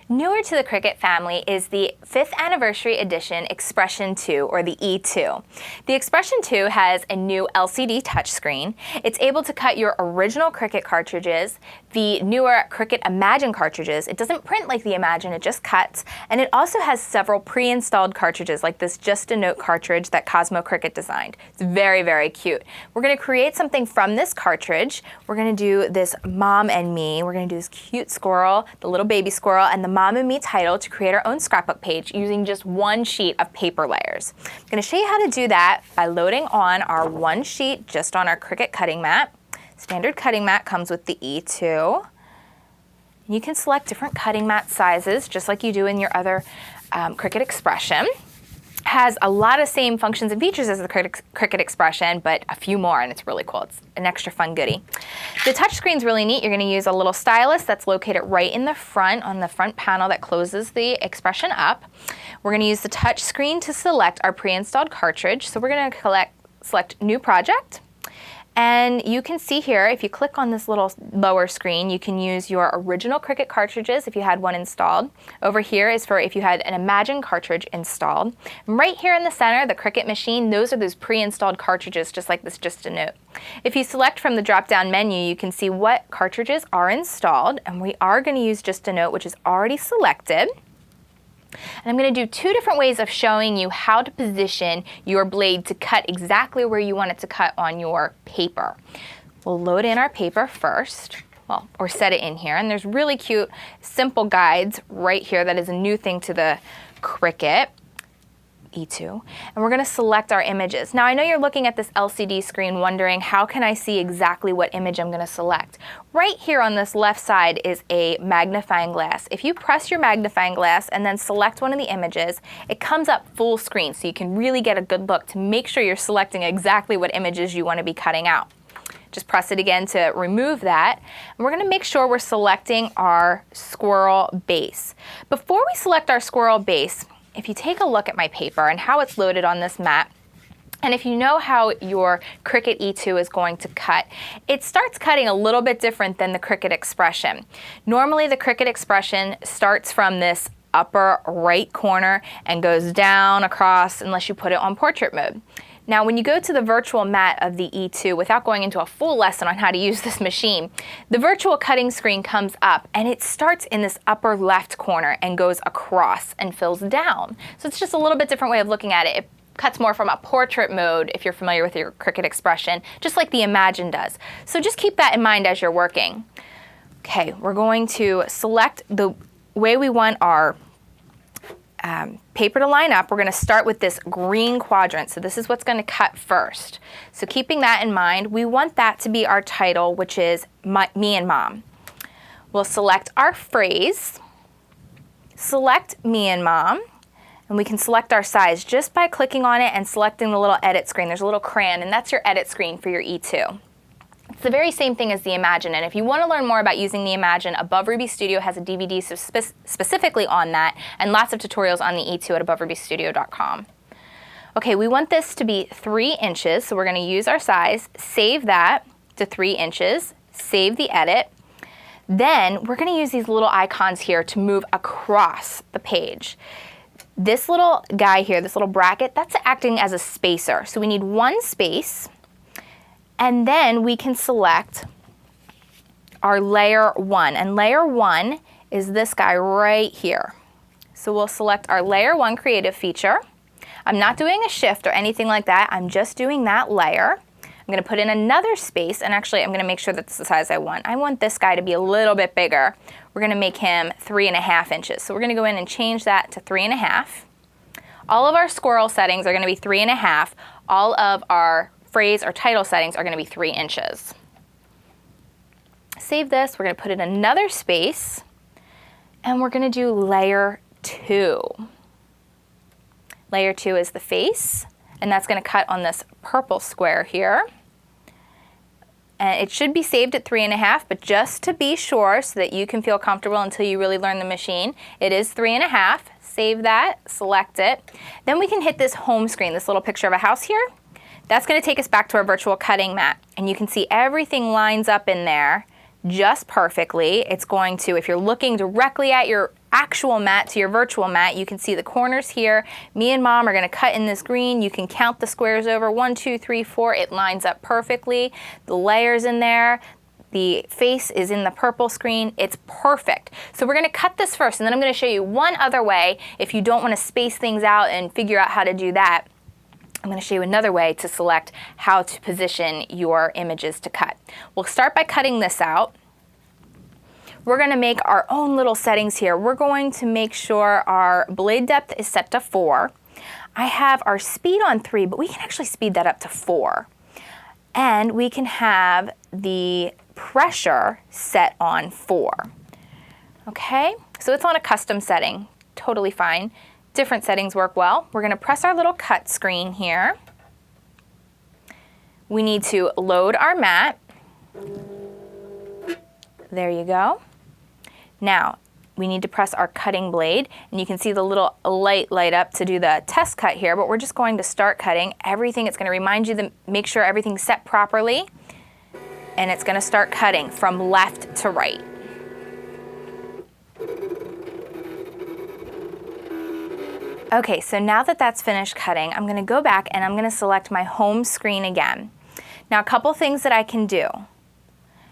Newer to the Cricut family is the 5th anniversary edition Expression 2, or the E2. The Expression 2 has a new LCD touchscreen. It's able to cut your original Cricut cartridges, the newer Cricut Imagine cartridges. It doesn't print like the Imagine, it just cuts. And it also has several pre-installed cartridges, like this Just a Note cartridge that Cosmo Cricut designed. It's very, very cute. We're going to create something from this cartridge. We're going to do this Mom and Me. We're going to do this cute squirrel, the little baby squirrel, and the Mom and Me title to create our own scrapbook page using just one sheet of paper layers. I'm going to show you how to do that by loading on our one sheet just on our Cricut cutting mat. Standard cutting mat comes with the E2. You can select different cutting mat sizes just like you do in your other Cricut Expression. Has a lot of same functions and features as the Cricut Expression, but a few more, and it's really cool. It's an extra fun goodie. The touchscreen's really neat. You're going to use a little stylus that's located right in the front, on the front panel that closes the Expression up. We're going to use the touchscreen to select our pre-installed cartridge. So we're going to select New Project. And you can see here, if you click on this little lower screen, you can use your original Cricut cartridges if you had one installed. Over here is for if you had an Imagine cartridge installed. And right here in the center, the Cricut machine, those are those pre-installed cartridges, just like this Just a Note. If you select from the drop-down menu, you can see what cartridges are installed, and we are going to use Just a Note, which is already selected. And I'm going to do two different ways of showing you how to position your blade to cut exactly where you want it to cut on your paper. We'll load in our paper first, or set it in here. And there's really cute, simple guides right here. That is a new thing to the Cricut E2. And we're going to select our images. Now I know you're looking at this LCD screen wondering, how can I see exactly what image I'm going to select? Right here on this left side is a magnifying glass. If you press your magnifying glass and then select one of the images, it comes up full screen so you can really get a good look to make sure you're selecting exactly what images you want to be cutting out. Just press it again to remove that. And we're going to make sure we're selecting our squirrel base. Before we select our squirrel base, if you take a look at my paper and how it's loaded on this mat, and if you know how your Cricut E2 is going to cut, it starts cutting a little bit different than the Cricut Expression. Normally the Cricut Expression starts from this upper right corner and goes down across unless you put it on portrait mode. Now when you go to the virtual mat of the E2, without going into a full lesson on how to use this machine, the virtual cutting screen comes up and it starts in this upper left corner and goes across and fills down. So it's just a little bit different way of looking at it. It cuts more from a portrait mode if you're familiar with your Cricut Expression, just like the Imagine does. So just keep that in mind as you're working. Okay, we're going to select the way we want our paper to line up. We're going to start with this green quadrant. So this is what's going to cut first. So keeping that in mind, we want that to be our title, which is Me and Mom. We'll select our phrase, select Me and Mom, and we can select our size just by clicking on it and selecting the little edit screen. There's a little crayon, and that's your edit screen for your E2. It's the very same thing as the Imagine, and if you want to learn more about using the Imagine, Above Ruby Studio has a DVD specifically on that, and lots of tutorials on the E2 at aboverubystudio.com. Okay, we want this to be 3 inches, so we're going to use our size, save that to 3 inches, save the edit. Then we're going to use these little icons here to move across the page. This little guy here, this little bracket, that's acting as a spacer. So we need one space. And then we can select our layer 1. And layer 1 is this guy right here. So we'll select our layer 1 creative feature. I'm not doing a shift or anything like that. I'm just doing that layer. I'm going to put in another space, and actually I'm going to make sure that's the size I want. I want this guy to be a little bit bigger. We're going to make him 3.5 inches. So we're going to go in and change that to 3.5. All of our squirrel settings are going to be 3.5. All of our phrase or title settings are going to be 3 inches. Save this. We're going to put in another space, and we're going to do layer 2. Layer 2 is the face, and that's going to cut on this purple square here. And it should be saved at 3.5, but just to be sure so that you can feel comfortable until you really learn the machine, it is 3.5. Save that, select it. Then we can hit this home screen, this little picture of a house here. That's going to take us back to our virtual cutting mat, and you can see everything lines up in there just perfectly. It's going to, if you're looking directly at your actual mat to your virtual mat, you can see the corners here. Me and Mom are going to cut in this green. You can count the squares over, 1, 2, 3, 4. It lines up perfectly. The layers in there. The face is in the purple screen. It's perfect. So we're going to cut this first, and then I'm going to show you one other way if you don't want to space things out and figure out how to do that. I'm going to show you another way to select how to position your images to cut. We'll start by cutting this out. We're going to make our own little settings here. We're going to make sure our blade depth is set to 4. I have our speed on 3, but we can actually speed that up to 4. And we can have the pressure set on 4. Okay, so it's on a custom setting, totally fine. Different settings work well. We're going to press our little cut screen here. We need to load our mat. There you go. Now, we need to press our cutting blade, and you can see the little light up to do the test cut here, but we're just going to start cutting everything. It's going to remind you to make sure everything's set properly, and it's going to start cutting from left to right. Okay, so now that that's finished cutting, I'm going to go back and I'm going to select my home screen again. Now, a couple things that I can do.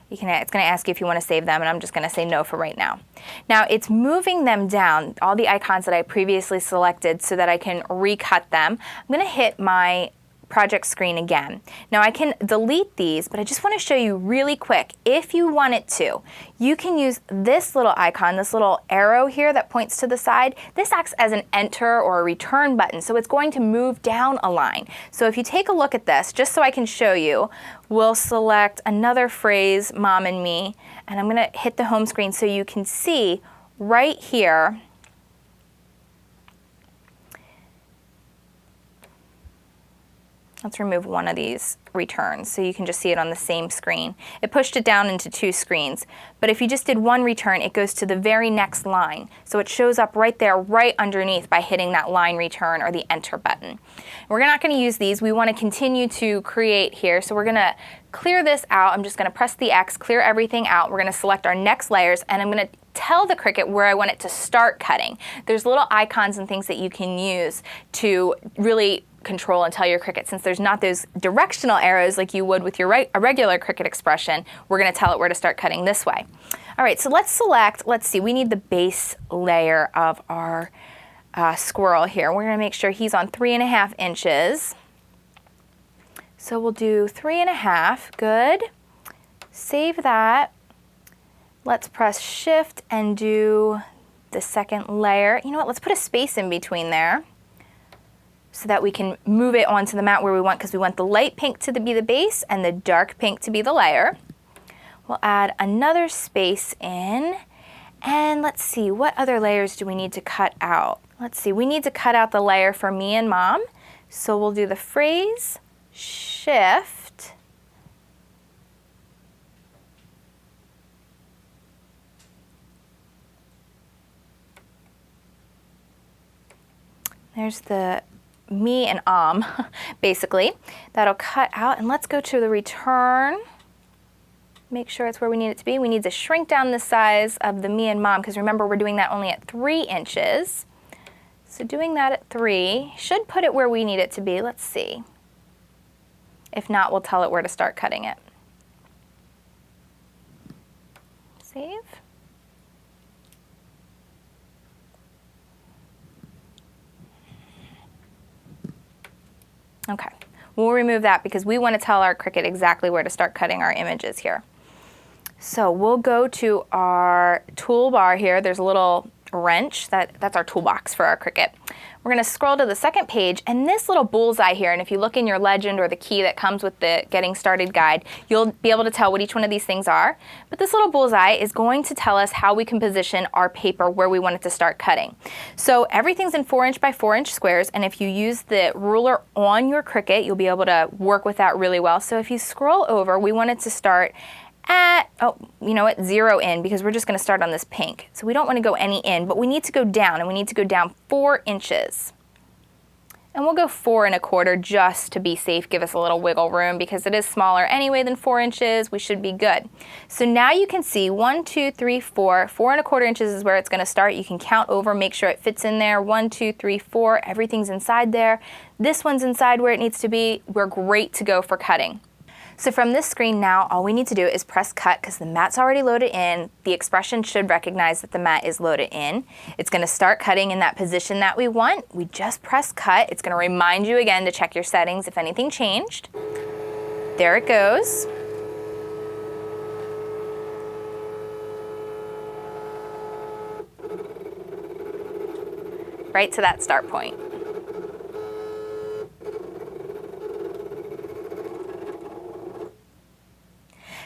It's going to ask you if you want to save them, and I'm just going to say no for right now. Now, it's moving them down, all the icons that I previously selected, so that I can recut them. I'm going to hit my project screen again. Now, I can delete these, but I just want to show you really quick. If you wanted to, you can use this little icon, this little arrow here that points to the side. This acts as an enter or a return button, so it's going to move down a line. So if you take a look at this, just so I can show you, we'll select another phrase, Mom and Me, and I'm going to hit the home screen so you can see right here. Let's remove one of these returns so you can just see it on the same screen. It pushed it down into 2 screens, but if you just did one return, it goes to the very next line. So it shows up right there, right underneath by hitting that line return or the enter button. We're not going to use these. We want to continue to create here, so we're going to clear this out. I'm just going to press the X, clear everything out. We're going to select our next layers, and I'm going to tell the Cricut where I want it to start cutting. There's little icons and things that you can use to really control and tell your Cricut. Since there's not those directional arrows like you would with your a regular Cricut expression, we're going to tell it where to start cutting this way. All right, so let's select, let's see, we need the base layer of our squirrel here. We're going to make sure he's on 3.5 inches. So we'll do 3.5, good. Save that. Let's press Shift and do the second layer. You know what, let's put a space in between there, so that we can move it onto the mat where we want, because we want the light pink to be the base and the dark pink to be the layer. We'll add another space in, and let's see, what other layers do we need to cut out? Let's see, we need to cut out the layer for Me and Mom, so we'll do the phrase, Shift, there's the Me and basically. That'll cut out, and let's go to the return. Make sure it's where we need it to be. We need to shrink down the size of the Me and Mom, because remember, we're doing that only at 3 inches. So doing that at 3 should put it where we need it to be. Let's see. If not, we'll tell it where to start cutting it. Save. Okay, we'll remove that because we want to tell our Cricut exactly where to start cutting our images here. So we'll go to our toolbar here. There's a little wrench, that's our toolbox for our Cricut. We're going to scroll to the second page, and this little bullseye here, and if you look in your legend or the key that comes with the Getting Started guide, you'll be able to tell what each one of these things are. But this little bullseye is going to tell us how we can position our paper where we want it to start cutting. So everything's in 4 inch by 4 inch squares, and if you use the ruler on your Cricut, you'll be able to work with that really well. So if you scroll over, we want it to start at, oh, you know what, 0 in, because we're just going to start on this pink. So we don't want to go any in, but we need to go down, and we need to go down 4 inches. And we'll go 4 1/4 just to be safe, give us a little wiggle room because it is smaller anyway than 4 inches. We should be good. So now you can see 1, 2, 3, 4. 4 1/4 inches is where it's going to start. You can count over, make sure it fits in there. 1, 2, 3, 4. Everything's inside there. This one's inside where it needs to be. We're great to go for cutting. So from this screen now, all we need to do is press cut because the mat's already loaded in. The expression should recognize that the mat is loaded in. It's going to start cutting in that position that we want. We just press cut. It's going to remind you again to check your settings if anything changed. There it goes. Right to that start point.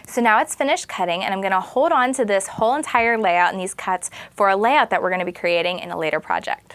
So now it's finished cutting, and I'm going to hold on to this whole entire layout and these cuts for a layout that we're going to be creating in a later project.